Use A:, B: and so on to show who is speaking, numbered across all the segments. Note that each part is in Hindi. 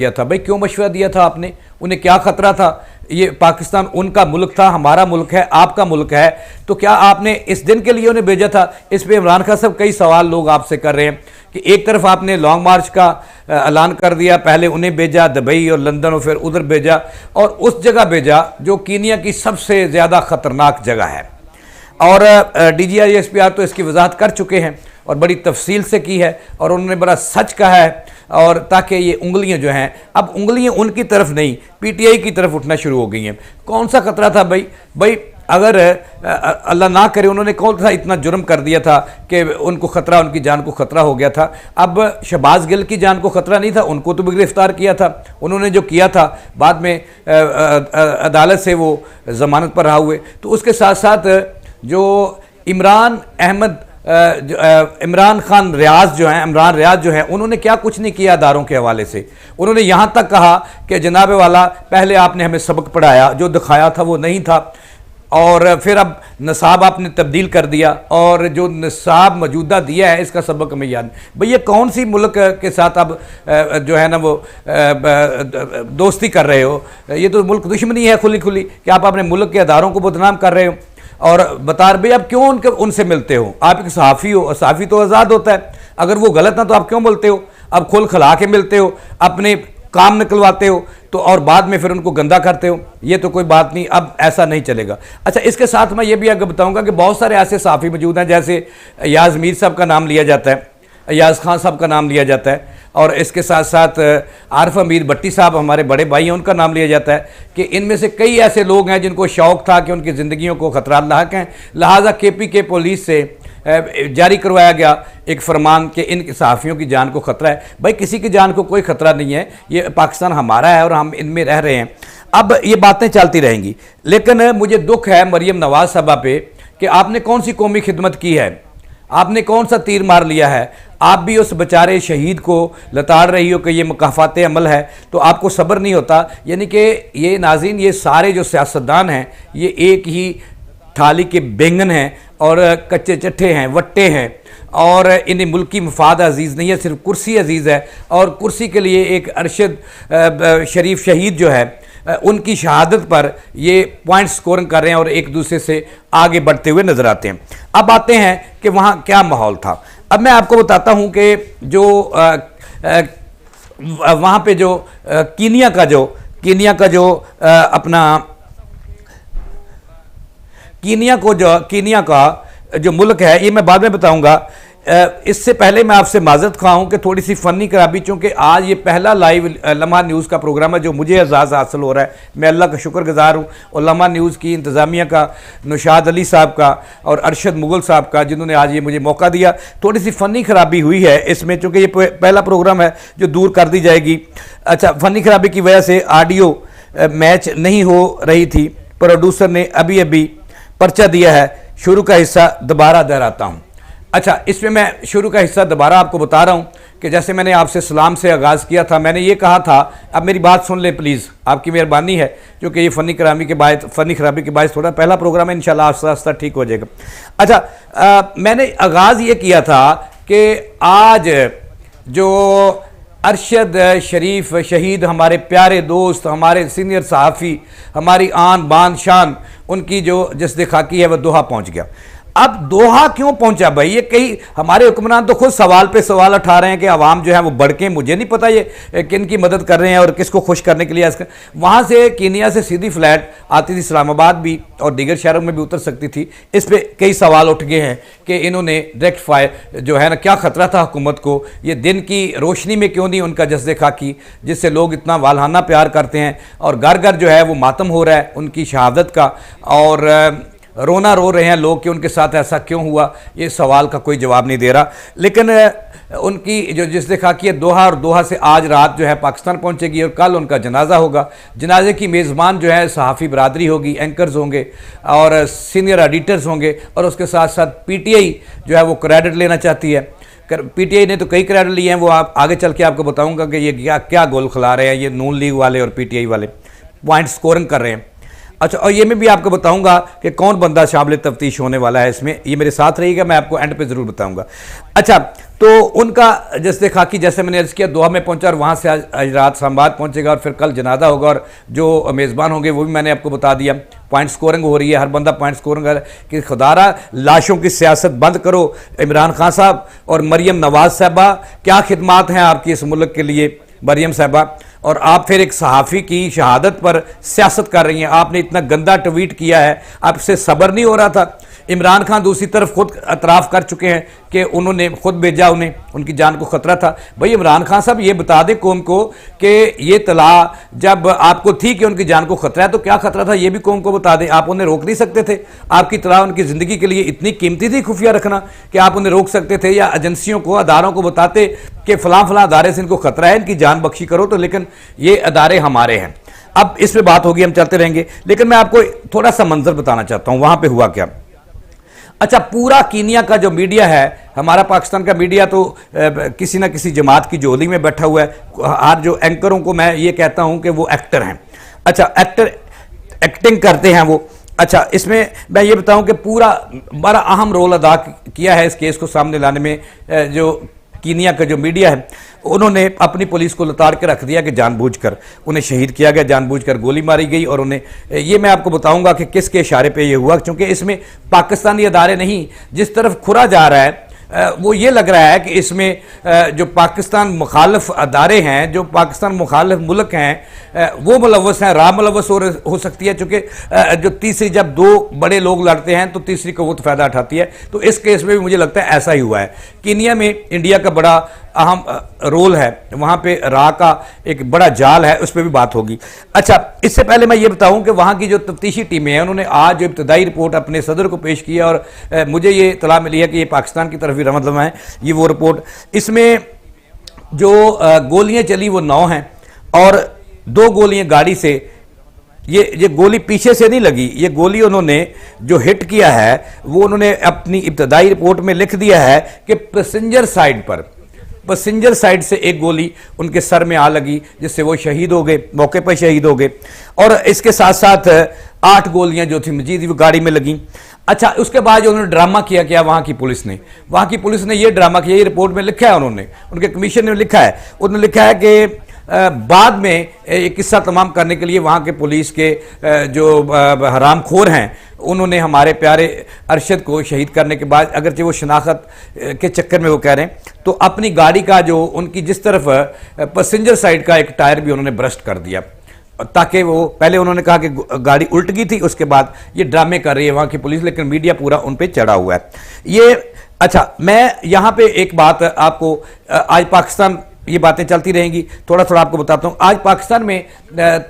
A: दिया था? भाई क्यों मशवरा दिया था आपने? उन्हें क्या खतरा था? ये पाकिस्तान उनका मुल्क था, हमारा मुल्क है, आपका मुल्क है, तो क्या आपने इस दिन के लिए उन्हें भेजा था? इस पे इमरान खान साहब कई सवाल लोग आपसे कर रहे हैं कि एक तरफ आपने लॉन्ग मार्च का ऐलान कर दिया, पहले उन्हें भेजा दुबई और लंदन और फिर उधर भेजा और उस जगह भेजा जो कीनिया की सबसे ज़्यादा ख़तरनाक जगह है। और DGI SPR तो इसकी वजाहत कर चुके हैं और बड़ी तफसील से की है और उन्होंने बड़ा सच कहा है, और ताकि ये उंगलियां जो हैं अब उंगलियां उनकी तरफ नहीं PTI की तरफ उठना शुरू हो गई हैं। कौन सा खतरा था भाई अगर अल्लाह ना करे उन्होंने कौन सा इतना जुर्म कर दिया था कि उनको ख़तरा, उनकी जान को ख़तरा हो गया था। अब शहबाज गिल की जान को ख़तरा नहीं था, उनको तो भी गिरफ्तार किया था, उन्होंने जो किया था बाद में अदालत से वो ज़मानत पर रहा हुए। तो उसके साथ साथ जो इमरान रियाज जो हैं उन्होंने क्या कुछ नहीं किया अदारों के हवाले से। उन्होंने यहाँ तक कहा कि जनाब वाला पहले आपने हमें सबक पढ़ाया, जो दिखाया था वो नहीं था, और फिर अब नसाब आपने तब्दील कर दिया और जो नसाब मौजूदा दिया है इसका सबक हमें याद। भाई ये कौन सी मुल्क के साथ अब जो है ना वो दोस्ती कर रहे हो? ये तो मुल्क दुश्मनी है खुली खुली कि आप अपने मुल्क के अदारों को बदनाम कर रहे हो। और बता रहे भाई आप क्यों उनसे मिलते हो? आप एक सहाफ़ी हो और सहाफ़ी तो आज़ाद होता है, अगर वो गलत ना तो आप क्यों मिलते हो? आप खुल खला के मिलते हो, अपने काम निकलवाते हो तो और बाद में फिर उनको गंदा करते हो। ये तो कोई बात नहीं, अब ऐसा नहीं चलेगा। अच्छा, इसके साथ मैं ये भी आगे बताऊंगा कि बहुत सारे ऐसे सहाफ़ी मौजूद हैं, जैसे याज़ मीर साहब का नाम लिया जाता है, याज़ खान साहब का नाम लिया जाता है, और इसके साथ साथ आरिफ अमीर भट्टी साहब हमारे बड़े भाई हैं, उनका नाम लिया जाता है कि इनमें से कई ऐसे लोग हैं जिनको शौक़ था कि उनकी ज़िंदगियों को ख़तरात लाहक हैं। लिहाजा KPK पुलिस से जारी करवाया गया एक फरमान कि इन सहाफ़ियों की जान को ख़तरा है। भाई किसी की जान को कोई ख़तरा नहीं है, ये पाकिस्तान हमारा है और हम इनमें रह रहे हैं। अब ये बातें चलती रहेंगी, लेकिन मुझे दुख है मरियम नवाज़ साहबा पे कि आपने कौन सी कौमी खिदमत की है, आपने कौन सा तीर मार लिया है। आप भी उस बेचारे शहीद को लताड़ रही हो कि ये मुकाफ़ात अमल है, तो आपको सब्र नहीं होता। यानी कि ये नाज़रीन, ये सारे जो सियासतदान हैं ये एक ही थाली के बैंगन हैं और कच्चे चट्टे हैं, वट्टे हैं, और इन्हें मुल्क की मफाद अजीज़ नहीं है, सिर्फ कुर्सी अजीज़ है। और कुर्सी के लिए एक अरशद शरीफ शहीद जो है उनकी शहादत पर ये पॉइंट स्कोरिंग कर रहे हैं और एक दूसरे से आगे बढ़ते हुए नज़र आते हैं। अब आते हैं कि वहाँ क्या माहौल था। अब मैं आपको बताता हूँ कि जो वहाँ पे जो कीनिया का जो कीनिया का जो मुल्क है, ये मैं बाद में बताऊँगा। इससे पहले मैं आपसे माजरत खा हूँ कि थोड़ी सी फ़नी खराबी, चूँकि आज ये पहला लाइव लम्हा न्यूज़ का प्रोग्राम है जो मुझे एजाज़ हासिल हो रहा है। मैं अल्लाह का शुक्रगुज़ार हूँ और लम्हा न्यूज़ की इंतज़ामिया का, नौशाद अली साहब का और अरशद मुगल साहब का, जिन्होंने आज ये मुझे मौका दिया। थोड़ी सी फ़नी खराबी हुई है इसमें, चूँकि ये पहला प्रोग्राम है जो दूर कर दी जाएगी। अच्छा, फ़नी खराबी की वजह से ऑडियो मैच नहीं हो रही थी। प्रोड्यूसर ने अभी पर्चा दिया है। शुरू का हिस्सा दोबारा दोहराता हूँ। अच्छा, इसमें मैं शुरू का हिस्सा दोबारा आपको बता रहा हूँ कि जैसे मैंने आपसे सलाम से आगाज़ किया था, मैंने ये कहा था, अब मेरी बात सुन लें प्लीज़, आपकी मेहरबानी है, क्योंकि ये फ़नी खराबी के बाद थोड़ा पहला प्रोग्राम है, इंशाल्लाह आस्ता आस्ता ठीक हो जाएगा। अच्छा, मैंने आगाज़ ये किया था कि आज जो अरशद शरीफ शहीद, हमारे प्यारे दोस्त, हमारे सीनियर सहाफ़ी, हमारी आन बान शान, उनकी जो जस्द खाकी है वह दोहा पहुँच गया। अब दोहा क्यों पहुंचा भाई? ये कई हमारे हुक्मरान तो खुद सवाल पे सवाल उठा रहे हैं कि आवाम जो है वो बढ़ के, मुझे नहीं पता ये किन की मदद कर रहे हैं और किसको खुश करने के लिए। वहाँ से कीनिया से सीधी फ़्लाइट आती थी, इस्लामाबाद भी और दीगर शहरों में भी उतर सकती थी। इस पर कई सवाल उठ गए हैं कि इन्होंने डायरेक्ट फायर जो है ना, क्या ख़तरा था हुकूमत को, ये दिन की रोशनी में क्यों नहीं उनका जज्बे खाकी जिससे लोग इतना वालहाना प्यार करते हैं, और घर घर जो है वो मातम हो रहा है उनकी शहादत का, और रोना रो रहे हैं लोग कि उनके साथ ऐसा क्यों हुआ। ये सवाल का कोई जवाब नहीं दे रहा। लेकिन उनकी जो जिसने कहा कि दोहा, और दोहा से आज रात जो है पाकिस्तान पहुंचेगी और कल उनका जनाजा होगा। जनाजे की मेज़बान जो है सहाफ़ी बरादरी होगी, एंकर्स होंगे और सीनियर एडिटर्स होंगे, और उसके साथ साथ PTI जो है वो क्रेडिट लेना चाहती है। PTI ने तो कई क्रेडिट लिए हैं, वो आप आगे चल के आपको बताऊँगा कि ये क्या गोल खिला रहे हैं ये नून लीग वाले और PTI वाले, पॉइंट स्कोरिंग कर रहे हैं। अच्छा, और ये मैं भी आपको बताऊंगा कि कौन बंदा शामिल तफ्तीश होने वाला है इसमें। ये मेरे साथ रहिएगा, मैं आपको एंड पे ज़रूर बताऊंगा। अच्छा, तो उनका जैसे देखा कि जैसे मैंने अर्ज किया दोहा में पहुंचा और वहाँ से आज रात इस्लामाबाद पहुंचेगा और फिर कल जनाजा होगा और जो मेज़बान होंगे वो भी मैंने आपको बता दिया। पॉइंट स्कोरिंग हो रही है, हर बंदा पॉइंट स्कोरिंग कर कि खुदारा लाशों की सियासत बंद करो। इमरान खान साहब और मरियम नवाज साहबा, क्या खिदमात हैं आपकी इस मुल्क के लिए मरियम साहबा, और आप फिर एक सहाफ़ी की शहादत पर सियासत कर रही हैं। आपने इतना गंदा ट्वीट किया है, आपसे सब्र नहीं हो रहा था। इमरान खान दूसरी तरफ खुद एतराफ़ कर चुके हैं कि उन्होंने खुद भेजा, उन्हें उनकी जान को ख़तरा था। भाई इमरान खान साहब ये बता दें कौम को कि ये तला जब आपको थी कि उनकी जान को ख़तरा है तो क्या ख़तरा था, ये भी कौम को बता दें। आप उन्हें रोक नहीं सकते थे? आपकी तला उनकी ज़िंदगी के लिए इतनी कीमती थी खुफिया रखना कि आप उन्हें रोक सकते थे, या एजेंसियों को अदारों को बताते कि फ़लाँ फ़लाँ अदारे से इनको ख़तरा है, इनकी जान बख्शी करो। तो लेकिन ये अदारे हमारे हैं। अब इस पर बात होगी, हम चलते रहेंगे, लेकिन मैं आपको थोड़ा सा मंजर बताना चाहता हूँ वहाँ पर हुआ क्या। अच्छा, पूरा कीनिया का जो मीडिया है, हमारा पाकिस्तान का मीडिया तो किसी ना किसी जमात की झोली में बैठा हुआ है। आज जो एंकरों को मैं ये कहता हूं कि वो एक्टर हैं। अच्छा, एक्टिंग करते हैं वो। अच्छा, इसमें मैं ये बताऊं कि पूरा बड़ा अहम रोल अदा किया है इस केस को सामने लाने में जो कीनिया का जो मीडिया है, उन्होंने अपनी पुलिस को लताड़ के रख दिया कि जानबूझकर उन्हें शहीद किया गया, जानबूझकर गोली मारी गई। और उन्हें ये मैं आपको बताऊंगा कि किसके इशारे पे ये हुआ, क्योंकि इसमें पाकिस्तानी अदारे नहीं, जिस तरफ खुरा जा रहा है वो ये लग रहा है कि इसमें जो पाकिस्तान मुखालिफ अदारे हैं, जो पाकिस्तान मुखालिफ मुल्क हैं, वो मुलव्वस हैं। राह मुलव्वस हो सकती है, चूँकि जो तीसरी, जब दो बड़े लोग लड़ते हैं तो तीसरी कवत फ़ायदा उठाती है। तो इस केस में भी मुझे लगता है ऐसा ही हुआ है। कीनिया में इंडिया का बड़ा अहम रोल है, वहाँ पे राह का एक बड़ा जाल है, उस पर भी बात होगी। अच्छा, इससे पहले मैं ये बताऊं कि वहाँ की जो तफ्तीशी टीमें हैं, उन्होंने आज जो इब्तदाई रिपोर्ट अपने सदर को पेश किया और मुझे ये इत्तला मिली है कि ये पाकिस्तान की तरफ भी रमदम है ये वो रिपोर्ट। इसमें जो गोलियाँ चली वो 9 हैं और 2 गोलियाँ गाड़ी से, ये गोली पीछे से नहीं लगी, ये गोली उन्होंने जो हिट किया है वो उन्होंने अपनी इब्तदाई रिपोर्ट में लिख दिया है कि पैसेंजर साइड से एक गोली उनके सर में आ लगी, जिससे वो शहीद हो गए, मौके पर शहीद हो गए। और इसके साथ साथ 8 गोलियां जो थी मजीद वो गाड़ी में लगी। अच्छा, उसके बाद जो उन्होंने ड्रामा किया वहाँ की पुलिस ने ये ड्रामा किया, ये रिपोर्ट में लिखा है उन्होंने, उनके कमीशन ने लिखा है। उन्होंने लिखा है कि बाद में एक किस्सा तमाम करने के लिए वहाँ के पुलिस के जो हरामखोर हैं, उन्होंने हमारे प्यारे अरशद को शहीद करने के बाद, अगरचे वो शनाख्त के चक्कर में वो कह रहे हैं, तो अपनी गाड़ी का जो उनकी जिस तरफ पैसेंजर साइड का एक टायर भी उन्होंने ब्रस्ट कर दिया, ताकि वो, पहले उन्होंने कहा कि गाड़ी उल्ट गई थी, उसके बाद ये ड्रामे कर रही है वहाँ की पुलिस, लेकिन मीडिया पूरा उन पर चढ़ा हुआ है ये। अच्छा, मैं यहाँ पे एक बात आपको, आज पाकिस्तान, ये बातें चलती रहेंगी, थोड़ा थोड़ा आपको बताता हूँ। आज पाकिस्तान में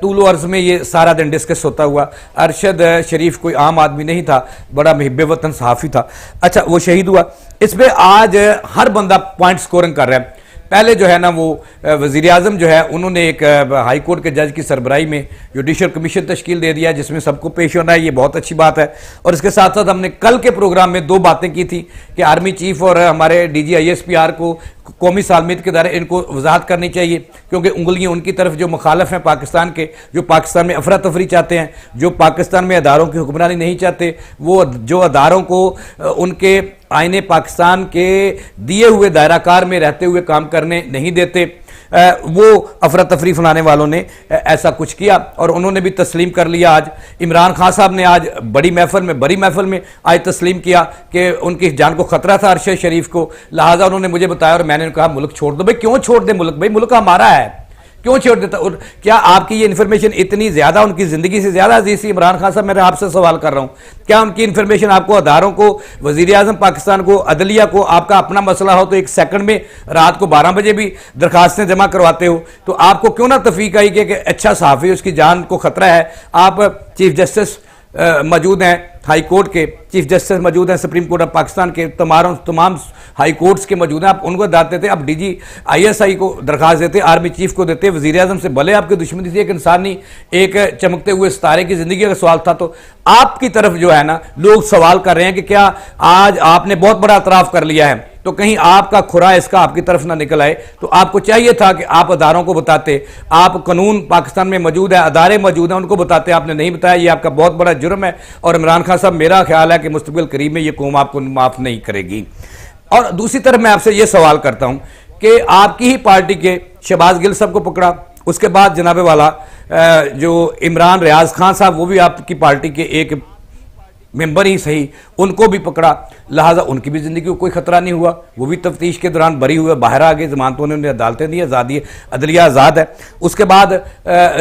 A: तूलो अर्ज में ये सारा दिन डिस्कस होता हुआ, अरशद शरीफ कोई आम आदमी नहीं था, बड़ा मुहिब वतन सहाफ़ी था। अच्छा, वो शहीद हुआ, इसमें आज हर बंदा पॉइंट स्कोरिंग कर रहा है। पहले जो है ना वो वज़ीर आज़म जो है, उन्होंने एक हाई कोर्ट के जज की सरबराही में जुडिशल कमीशन तश्कील दे दिया, जिसमें सबको पेश होना है, ये बहुत अच्छी बात है। और इसके साथ साथ हमने कल के प्रोग्राम में 2 बातें की थी कि आर्मी चीफ और हमारे DG-ISPR को कौमी सालमियत के दायरे इनको वजाहत करनी चाहिए, क्योंकि उंगलियां उनकी तरफ जो मुखालफ हैं पाकिस्तान के, जो पाकिस्तान में अफरा तफरी चाहते हैं, जो पाकिस्तान में अदारों की हुक्मरानी नहीं चाहते, वो जो अदारों को उनके आईने पाकिस्तान के दिए हुए दायराकार में रहते हुए काम करने नहीं देते, वो अफरा तफरी फैलाने वालों ने ऐसा कुछ किया और उन्होंने भी तस्लीम कर लिया। आज इमरान खान साहब ने आज बड़ी महफिल में आज तस्लीम किया कि उनकी जान को खतरा था अरशद शरीफ को, लिहाजा उन्होंने मुझे बताया और मैंने कहा मुल्क छोड़ दो। भाई क्यों छोड़ दे मुल्क, भाई मुल्क हमारा है, क्यों छोड़ देता। और क्या आपकी ये इन्फॉर्मेशन इतनी ज्यादा उनकी जिंदगी से ज्यादा अजीज थी? इमरान खान साहब, मैं आपसे सवाल कर रहा हूं, क्या उनकी इन्फॉर्मेशन आपको, अदारों को, वजीर आजम पाकिस्तान को, अदलिया को, आपका अपना मसला हो तो 1 सेकंड में रात को 12 बजे भी दरखास्तें जमा करवाते हो, तो आपको क्यों ना तफीक आई कि अच्छा सहाफ़ी उसकी जान को खतरा है। आप चीफ जस्टिस मौजूद हैं, हाई कोर्ट के चीफ जस्टिस मौजूद हैं, सुप्रीम कोर्ट ऑफ पाकिस्तान के तमाम हाई कोर्ट्स के मौजूद हैं, आप उनको दाद देते, आप DG-ISI को दरखास्त देते, आर्मी चीफ को देते, वजीर आजम से भले आपकी दुश्मनी थी, एक इंसानी, एक चमकते हुए सितारे की जिंदगी का सवाल था, तो आपकी तरफ जो है ना लोग सवाल कर रहे हैं कि क्या आज आपने बहुत बड़ा एतराफ़ कर लिया है, तो कहीं आपका खुरा इसका आपकी तरफ ना निकल आए। तो आपको चाहिए था कि आप अदारों को बताते, आप कानून पाकिस्तान में मौजूद है, अदारे मौजूद हैं, उनको बताते, आपने नहीं बताया, ये आपका बहुत बड़ा जुर्म है। और इमरान खान साहब, मेरा ख्याल है कि मुस्तकबिल करीब में ये कौम आपको माफ़ नहीं करेगी। और दूसरी तरफ मैं आपसे यह सवाल करता हूं कि आपकी ही पार्टी के शहबाज गिल साहब को पकड़ा, उसके बाद जनाबे वाला जो इमरान रियाज खान साहब, वो भी आपकी पार्टी के एक मेंबर ही सही, उनको भी पकड़ा, लिहाजा उनकी भी जिंदगी को कोई खतरा नहीं हुआ, वो भी तफ्तीश के दौरान बरी हुए बाहर आ गए, जमानतों ने उन्हें अदालतें दी, आज़ादी अदलिया आज़ाद है। उसके बाद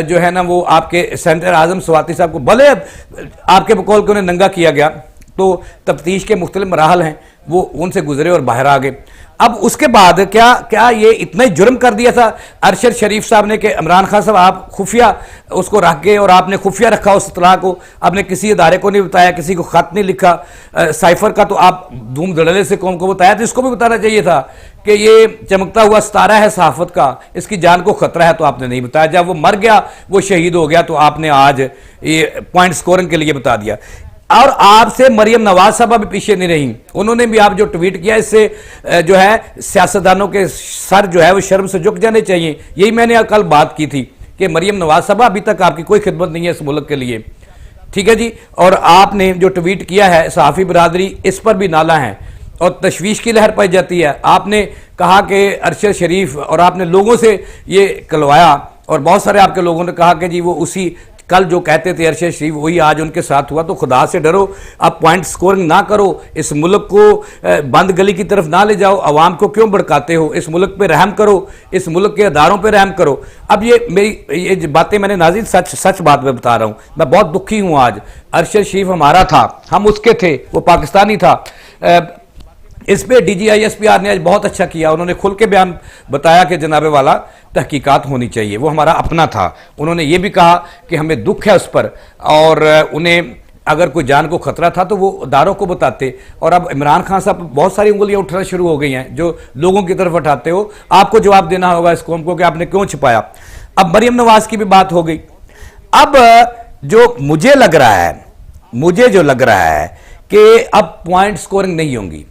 A: जो है ना वो आपके सेनेटर आजम स्वाति साहब को भले आपके बकौल के उन्हें नंगा किया गया, तो तफ्तीश के मुख्तलिफ मराहल हैं, वो उनसे गुजरे और बाहर आ गए। अब उसके बाद क्या ये इतना ही जुर्म कर दिया था अरशद शरीफ साहब ने कि इमरान खान साहब आप खुफिया उसको रख गए और आपने खुफिया रखा उस इत्तला को, आपने किसी इदारे को नहीं बताया, किसी को खत नहीं लिखा, साइफर का तो आप धूम धड़ल्ले से कौम को बताया, तो इसको भी बताना चाहिए था कि ये चमकता हुआ सितारा है सहाफत का, इसकी जान को खतरा है, तो आपने नहीं बताया। जब वो मर गया, वो शहीद हो गया, तो आपने आज ये पॉइंट स्कोरिंग के लिए बता दिया। और आपसे मरियम नवाज साहबा भी पीछे नहीं रही, उन्होंने भी आप जो ट्वीट किया, इससे जो है सियासतदानों के सर जो है वो शर्म से झुक जाने चाहिए। यही मैंने कल बात की थी कि मरियम नवाज साहबा अभी तक आपकी कोई खिदमत नहीं है इस मुल्क के लिए, ठीक है जी। और आपने जो ट्वीट किया है सहाफ़ी बरादरी, इस पर भी नाला है और तशवीश की लहर पाई जाती है। आपने कहा कि अरशद शरीफ, और आपने लोगों से ये कहलवाया और बहुत सारे आपके लोगों ने कहा कि जी वो उसी कल जो कहते थे अरशद शरीफ वही आज उनके साथ हुआ। तो खुदा से डरो, आप पॉइंट स्कोरिंग ना करो, इस मुल्क को बंद गली की तरफ ना ले जाओ, अवाम को क्यों भड़काते हो, इस मुल्क पे रहम करो, इस मुल्क के अदारों पे रहम करो। अब ये मेरी ये बातें मैंने नाज़रीन सच बात में बता रहा हूँ, मैं बहुत दुखी हूँ आज। अरशद शरीफ हमारा था, हम उसके थे, वो पाकिस्तानी था। इस पे DGISPR ने आज बहुत अच्छा किया, उन्होंने खुल के बयान बताया कि जनाबे वाला तहकीकात होनी चाहिए, वो हमारा अपना था। उन्होंने ये भी कहा कि हमें दुख है उस पर, और उन्हें अगर कोई जान को खतरा था तो वो अदारों को बताते। और अब इमरान खान साहब बहुत सारी उंगलियां उठना शुरू हो गई हैं जो लोगों की तरफ उठाते हो, आपको जवाब देना होगा इस कौम को कि आपने क्यों छिपाया। अब मरियम नवाज की भी बात हो गई। अब जो मुझे लग रहा है कि अब पॉइंट स्कोरिंग नहीं होंगी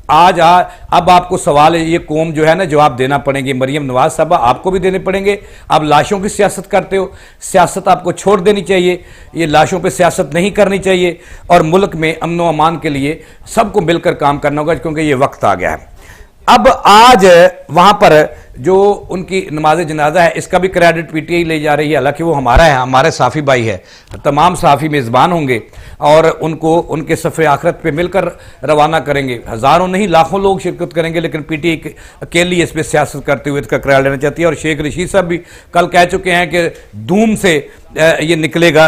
A: अब आपको सवाल है, ये कौम जो है ना जवाब देना पड़ेंगे। मरियम नवाज साहबा आपको भी देने पड़ेंगे। आप लाशों की सियासत करते हो, सियासत आपको छोड़ देनी चाहिए, ये लाशों पे सियासत नहीं करनी चाहिए, और मुल्क में अमन व अमान के लिए सबको मिलकर काम करना होगा, क्योंकि ये वक्त आ गया है। अब आज वहां पर जो उनकी नमाज जनाजा है, इसका भी क्रेडिट PTI ले जा रही है, हालांकि वो हमारा है, हमारे साफ़ी भाई है। तमाम साफ़ी मेज़बान होंगे और उनको उनके सफ़र आखिरत पे मिलकर रवाना करेंगे। हज़ारों नहीं लाखों लोग शिरकत करेंगे, लेकिन PTI अकेली इस पर सियासत करते हुए इसका क्रेडिट लेना चाहती है। और शेख रशीद साहब भी कल कह चुके हैं कि धूम से ये निकलेगा।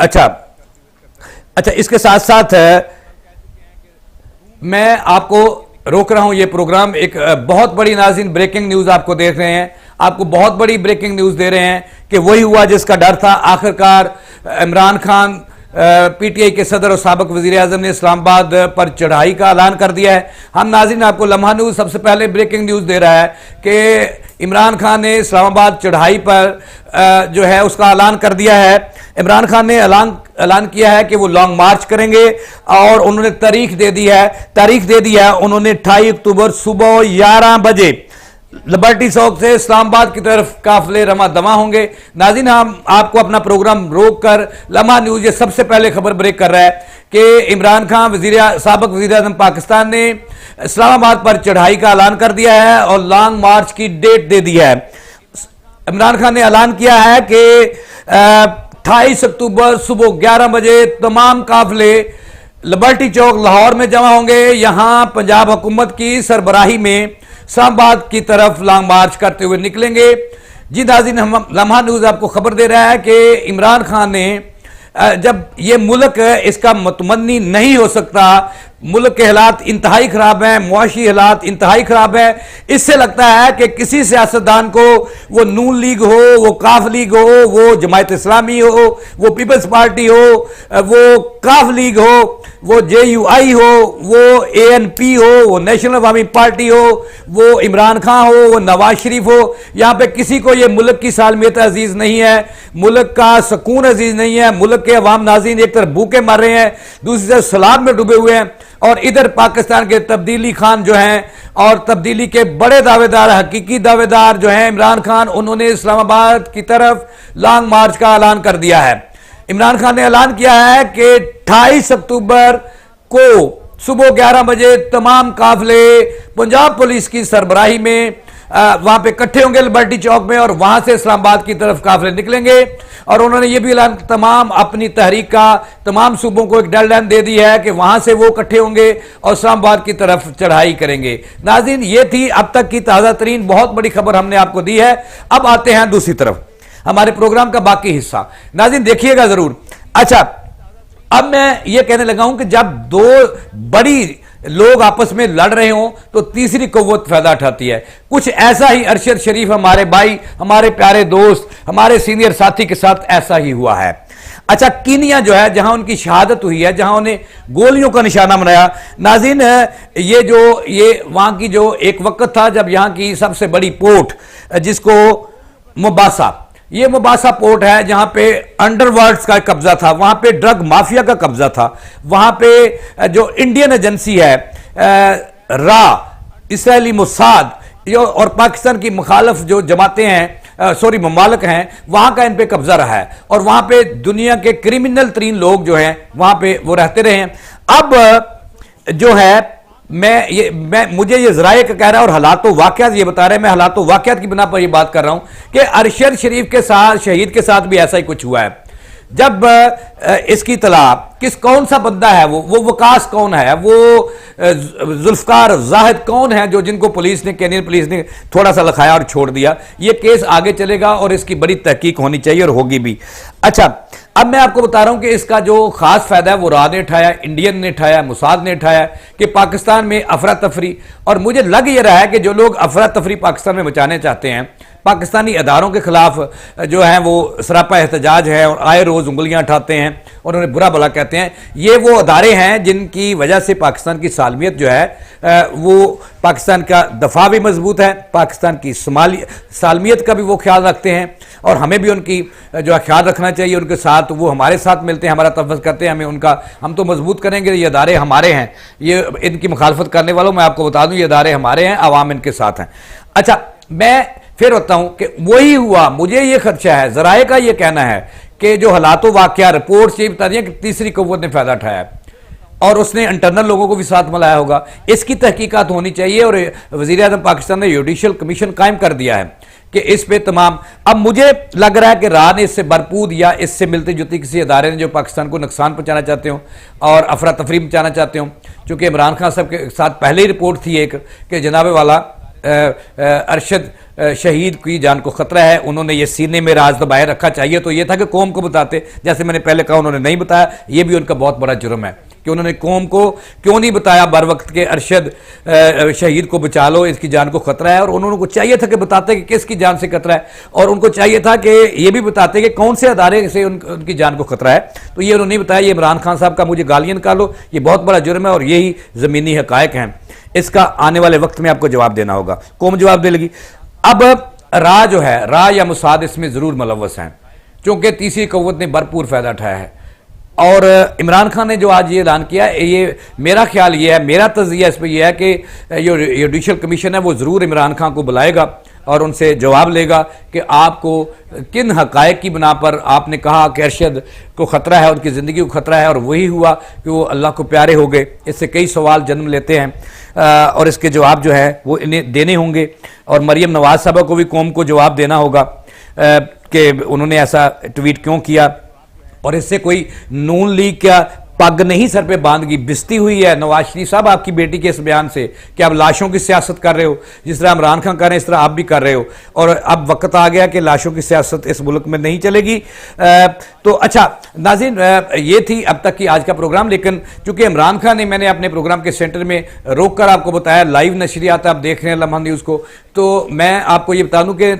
A: अच्छा, इसके साथ साथ मैं आपको रोक रहा हूं, ये प्रोग्राम एक बहुत बड़ी नाज़रीन ब्रेकिंग न्यूज आपको देख रहे हैं, आपको बहुत बड़ी ब्रेकिंग न्यूज दे रहे हैं कि वही हुआ जिसका डर था। आखिरकार इमरान खान PTI के सदर और साबिक वजीर आजम ने इस्लामाबाद पर चढ़ाई का ऐलान कर दिया है। हम नाज़रीन आपको लम्हा न्यूज सबसे पहले ब्रेकिंग न्यूज दे रहा है कि इमरान खान ने इस्लामाबाद चढ़ाई पर जो है उसका ऐलान कर दिया है। इमरान खान ने ऐलान किया है कि वो लॉन्ग मार्च करेंगे, और उन्होंने तारीख दे दी है उन्होंने 28 अक्टूबर सुबह 11 बजे लिबर्टी चौक से इस्लामाबाद की तरफ काफिले रमा दमा होंगे। नाज़रीन, हम आपको अपना प्रोग्राम रोक कर लम्हा न्यूज ये सबसे पहले खबर ब्रेक कर रहा है कि इमरान खान साबिक वज़ीर आज़म पाकिस्तान ने इस्लामाबाद पर चढ़ाई का ऐलान कर दिया है और लॉन्ग मार्च की डेट दे दी है। इमरान खान ने ऐलान किया है कि 28 अक्टूबर सुबह 11 बजे तमाम काफिले लिबर्टी चौक लाहौर में जमा होंगे। यहां पंजाब हुकूमत की सरबराही में इस्लामाबाद की तरफ लॉन्ग मार्च करते हुए निकलेंगे। जी नाज़रीन, हम लम्हा न्यूज आपको खबर दे रहा है कि इमरान खान ने जब ये मुल्क इसका मुतमन्नी नहीं हो सकता, मुल्क के हालात इंतहाई खराब हैं, मुआशी हालात इंतहाई खराब है, इससे लगता है कि किसी सियासतदान को, वो नून लीग हो, वो काफ लीग हो, वो जमायत इस्लामी हो, वो पीपल्स पार्टी हो, वो काफ लीग हो, वो JUI हो, वो ANP हो, वो नेशनल अवामी पार्टी हो, वो इमरान खान हो, वो नवाज शरीफ हो, यहाँ पे किसी को ये मुल्क की सालमियत अजीज नहीं है, मुल्क का सुकून अजीज नहीं है। मुल्क के अवाम नाज़रीन एक तरफ भूखे मर रहे हैं, दूसरी तरफ सैलाब में डूबे हुए हैं, और इधर पाकिस्तान के तब्दीली खान जो हैं और तब्दीली के बड़े दावेदार, हकीकी दावेदार जो हैं इमरान खान, उन्होंने इस्लामाबाद की तरफ लॉन्ग मार्च का ऐलान कर दिया है। इमरान खान ने ऐलान किया है कि 28 अक्टूबर को सुबह 11 बजे तमाम काफिले पंजाब पुलिस की सरबराही में वहां पे इकट्ठे होंगे लिबर्टी चौक में, और वहां से इस्लामाबाद की तरफ काफिले निकलेंगे। और उन्होंने ये भी ऐलान तमाम अपनी तहरीक का तमाम सूबों को एक डेडलाइन दे दी है कि वहां से वो इकट्ठे होंगे और इस्लामाबाद की तरफ चढ़ाई करेंगे। नाज़रीन, ये थी अब तक की ताज़ा तरीन बहुत बड़ी खबर हमने आपको दी है। अब आते हैं दूसरी तरफ, हमारे प्रोग्राम का बाकी हिस्सा। नाज़रीन देखिएगा जरूर। अच्छा, अब मैं ये कहने लगा हूं कि जब दो बड़ी लोग आपस में लड़ रहे हों तो तीसरी कुव्वत फायदा उठाती है। कुछ ऐसा ही अरशद शरीफ हमारे भाई, हमारे प्यारे दोस्त, हमारे सीनियर साथी के साथ ऐसा ही हुआ है। अच्छा, कीनिया जो है, जहां उनकी शहादत हुई है, जहां उन्हें गोलियों का निशाना बनाया। नाज़रीन, ये वहां की जो एक वक्त था जब यहां की सबसे बड़ी पोर्ट जिसको मोबासा, ये मोबासा पोर्ट है जहां पे अंडरवर्ल्ड्स का कब्जा था, वहां पे ड्रग माफिया का कब्जा था, वहां पे जो इंडियन एजेंसी है रा, इसराइली मोसाद और पाकिस्तान की मुखालफ जो जमातें हैं, ममालिक हैं, वहां का इन पे कब्जा रहा है। और वहां पे दुनिया के क्रिमिनल तरीन लोग जो हैं वहां पे वो रहते रहे हैं। अब जो है मुझे ये जराए का कह रहा है और हालात वाकयात ये बता रहे हैं, मैं हालात वाकयात की बिना पर ये बात कर रहा हूं कि अरशद शरीफ के साथ, शहीद के साथ भी ऐसा ही कुछ हुआ है। जब इसकी तला कौन सा बंदा है, वो वकास कौन है, वो जुल्फकार जाहिद कौन है, जो जिनको पुलिस ने, केनियन पुलिस ने थोड़ा सा लिखाया और छोड़ दिया। ये केस आगे चलेगा और इसकी बड़ी तहकीक होनी चाहिए और होगी भी। अच्छा, अब मैं आपको बता रहा हूं कि इसका जो खास फायदा है वो रा ने उठाया, इंडियन ने उठाया, मुसाद ने उठाया कि पाकिस्तान में अफरा तफरी। और मुझे लग ये रहा है कि जो लोग अफरा तफरी पाकिस्तान में मचाने चाहते हैं, पाकिस्तानी अदारों के खिलाफ जो है वो सरापा एहतजाज है और आए रोज उंगलियां उठाते हैं और उन्हें बुरा भला कहते हैं, ये वो अदारे हैं जिनकी वजह से पाकिस्तान की सालमियत जो है वो पाकिस्तान का दफा भी मजबूत है, पाकिस्तान की सालमियत का भी वो ख्याल रखते हैं। और हमें भी उनकी जो है ख्याल रखना चाहिए उनके साथ। वो हमारे साथ मिलते हैं, हमारा तफज़ करते हैं, हम तो मजबूत करेंगे। ये अदारे हमारे हैं, ये इनकी मुखालफत करने वालों मैं आपको बता दूं ये अदारे हमारे हैं, आवाम इनके साथ हैं। अच्छा, मैं फिर होता हूं कि वही हुआ। मुझे ये खदशा है, जराए का ये कहना है कि जो हालातों वाकया रिपोर्ट से बता दिया कि तीसरी कुव्वत ने फायदा उठाया और उसने इंटरनल लोगों को भी साथ मिलाया होगा। इसकी तहकीकात होनी चाहिए और वज़ीर आज़म पाकिस्तान ने जुडिशल कमीशन कायम कर दिया है कि इस पे तमाम। अब मुझे लग रहा है कि राह ने इससे भरपूर या इससे मिलती जुलती किसी अदारे ने जो पाकिस्तान को नुकसान पहुंचाना चाहते हो और अफरा तफरी मचाना चाहते हो, चूंकि इमरान खान साहब के साथ पहले ही रिपोर्ट थी एक कि जनाब वाला अरशद शहीद की जान को खतरा है, उन्होंने ये सीने में राज दबाए रखा। चाहिए तो ये था कि कौम को बताते, जैसे मैंने पहले कहा उन्होंने नहीं बताया। ये भी उनका बहुत बड़ा जुर्म है कि उन्होंने कौम को क्यों नहीं बताया बर वक्त के अरशद शहीद को बचा लो, इसकी जान को खतरा है। और उन्होंने को चाहिए था कि बताते कि किसकी जान से खतरा है, और उनको चाहिए था कि ये भी बताते कि कौन से अदारे से उनकी जान को खतरा है। तो ये उन्होंने नहीं बताया। ये इमरान खान साहब का मुझे गालियां निकालो, ये बहुत बड़ा जुर्म है और यही ज़मीनी हकायक हैं। इसका आने वाले वक्त में आपको जवाब देना होगा, कौम जवाब दे लगी। अब रा जो है, रा या मुसाद इसमें ज़रूर मुलव्वस हैं, चूँकि तीसरी कुव्वत ने भरपूर फ़ायदा उठाया है। और इमरान खान ने जो आज ये ऐलान किया, ये मेरा ख्याल ये है, मेरा तज़किया इस पर यह है कि जो जुडिशल कमीशन है वो ज़रूर इमरान खान को बुलाएगा और उनसे जवाब लेगा कि आपको किन हक़ाइक़ की बिना पर आपने कहा कि अरशद को ख़तरा है, उनकी ज़िंदगी को ख़तरा है, और वही हुआ कि वो अल्लाह को प्यारे हो गए। इससे कई सवाल जन्म लेते हैं और इसके जवाब जो है वो इन्हें देने होंगे। और मरियम नवाज साहबा को भी कौम को जवाब देना होगा कि उन्होंने ऐसा ट्वीट क्यों किया। और इससे कोई नून लीग क्या पग नहीं सर पे बांधगी बिस्ती हुई है नवाज शरीफ साहब आपकी बेटी के इस बयान से कि आप लाशों की सियासत कर रहे हो, जिस तरह इमरान खान कर रहे हैं इस तरह आप भी कर रहे हो। और अब वक्त आ गया कि लाशों की सियासत इस मुल्क में नहीं चलेगी। तो अच्छा नाज़रीन, ये थी अब तक की आज का प्रोग्राम। लेकिन चूंकि इमरान खान ने, मैंने अपने प्रोग्राम के सेंटर में रोक कर आपको बताया, लाइव नशरियात आप देख रहे हैं लम्हा न्यूज़ को, तो मैं आपको ये बता दूं कि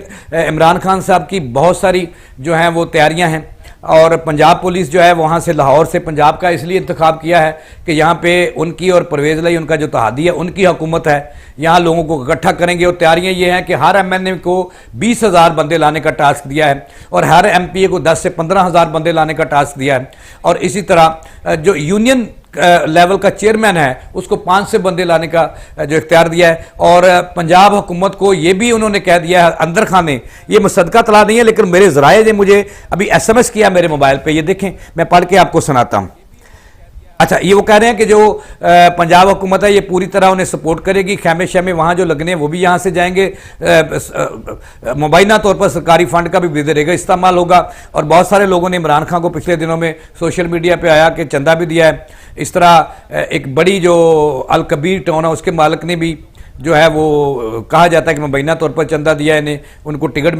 A: इमरान खान साहब की बहुत सारी जो हैं वो तैयारियां हैं। और पंजाब पुलिस जो है वहाँ से, लाहौर से पंजाब का इसलिए इंतखाब किया है कि यहाँ पे उनकी और परवेज़ लाई उनका जो तहादी है, उनकी हुकूमत है, यहाँ लोगों को इकट्ठा करेंगे। और तैयारियाँ ये हैं कि हर MNA को 20,000 बंदे लाने का टास्क दिया है और हर MPA को 10 से 15,000 बंदे लाने का टास्क दिया है। और इसी तरह जो यूनियन लेवल का चेयरमैन है उसको 5 से बंदे लाने का जो इख्तियार दिया है। और पंजाब हुकूमत को ये भी उन्होंने कह दिया है, अंदर खाने, ये मुसद्दका तला नहीं है लेकिन मेरे ज़राए ने मुझे अभी SMS किया मेरे मोबाइल पे, ये देखें मैं पढ़ के आपको सुनाता हूँ। अच्छा, ये वो कह रहे हैं कि जो पंजाब हुकूमत है ये पूरी तरह उन्हें सपोर्ट करेगी, खैमे शैमे वहाँ जो लगने हैं वो भी यहाँ से जाएंगे, मुबैना तौर पर सरकारी फंड का भी बेदरेगा इस्तेमाल होगा। और बहुत सारे लोगों ने इमरान खान को पिछले दिनों में सोशल मीडिया पे आया कि चंदा भी दिया है। इस तरह एक बड़ी जो अल कबीर टाउन है उसके मालिक ने भी जो है वो कहा जाता है कि मुबैना तौर पर चंदा दिया है इन्हें, उनको टिकट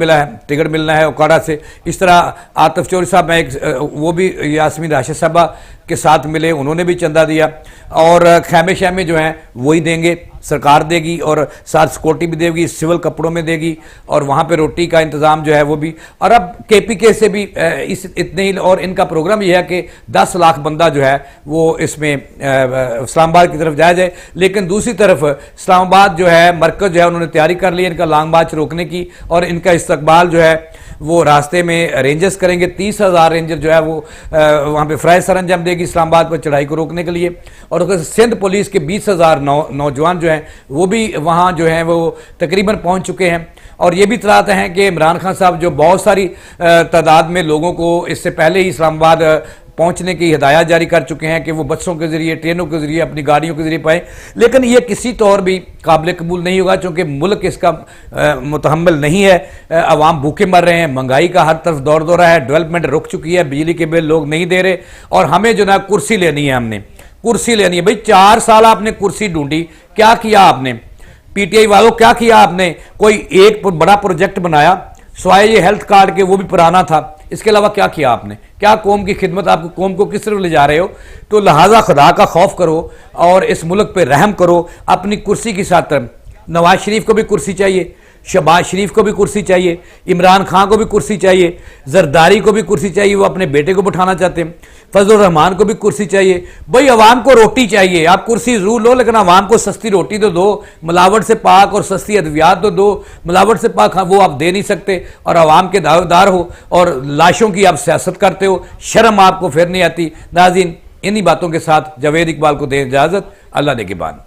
A: मिलना है ओकाड़ा से। इस तरह आतिफ चौधरी साहब में एक वो भी यास्मीन राशिद साहबा के साथ मिले, उन्होंने भी चंदा दिया। और खैमे शैमे जो हैं वही देंगे, सरकार देगी और साथ सिक्योरिटी भी देगी, सिविल कपड़ों में देगी और वहाँ पे रोटी का इंतज़ाम जो है वो भी। और अब KPK से भी इतने ही, और इनका प्रोग्राम ये है कि 10 लाख बंदा जो है वो इसमें इस्लामाबाद की तरफ जाया जाए। लेकिन दूसरी तरफ इस्लामाबाद जो है मरकज़ जो है उन्होंने तैयारी कर ली है इनका लॉन्ग मार्च रोकने की, और इनका इस्तकबाल जो है वो रास्ते में रेंजर्स करेंगे। 30,000 रेंजर जो है वो वहाँ पे फ्राई सर अंजाम देगी इस्लामाबाद पर चढ़ाई को रोकने के लिए। और सिंध पुलिस के 20,000 नौजवान जो हैं वो भी वहाँ जो हैं वो तकरीबन पहुँच चुके हैं। और ये भी इतलाते हैं कि इमरान खान साहब जो बहुत सारी तादाद में लोगों को इससे पहले ही इस्लामाबाद पहुंचने की हिदायत जारी कर चुके हैं कि वो बसों के जरिए, ट्रेनों के जरिए, अपनी गाड़ियों के जरिए पाए। लेकिन ये किसी तौर भी काबिल कबूल नहीं होगा क्योंकि मुल्क इसका मुतहम्मिल नहीं है। अवाम भूखे मर रहे हैं, महंगाई का हर तरफ दौर दौरा है, डेवलपमेंट रुक चुकी है, बिजली के बिल लोग नहीं दे रहे। और हमें जो ना कुर्सी लेनी है, हमने कुर्सी लेनी है। भाई 4 साल आपने कुर्सी ढूंढी, क्या किया आपने? PTI वालों क्या किया आपने? कोई एक बड़ा प्रोजेक्ट बनाया स्वाय ये हेल्थ कार्ड के, वो भी पुराना था, इसके अलावा क्या किया आपने? क्या कौम की खिदमत, आपको कौम को किस तरफ ले जा रहे हो? तो लिहाजा खुदा का खौफ करो और इस मुल्क पे रहम करो अपनी कुर्सी की खातिर। नवाज शरीफ को भी कुर्सी चाहिए, शहबाज शरीफ को भी कुर्सी चाहिए, इमरान खान को भी कुर्सी चाहिए, जरदारी को भी कुर्सी चाहिए, वो अपने बेटे को बिठाना चाहते हैं, फजल रहमान को भी कुर्सी चाहिए। भाई अवाम को रोटी चाहिए, आप कुर्सी जरूर लो लेकिन अवाम को सस्ती रोटी तो दो, मिलावट से पाक और सस्ती अद्वियात तो दो। मिलावट से पाक वो आप दे नहीं सकते और अवाम के दावेदार हो और लाशों की आप सियासत करते हो, शर्म आपको फिर नहीं आती। नाज़रीन, इन्हीं बातों के साथ जावेद इकबाल को दें इजाज़त। अल्लाह ने के बान।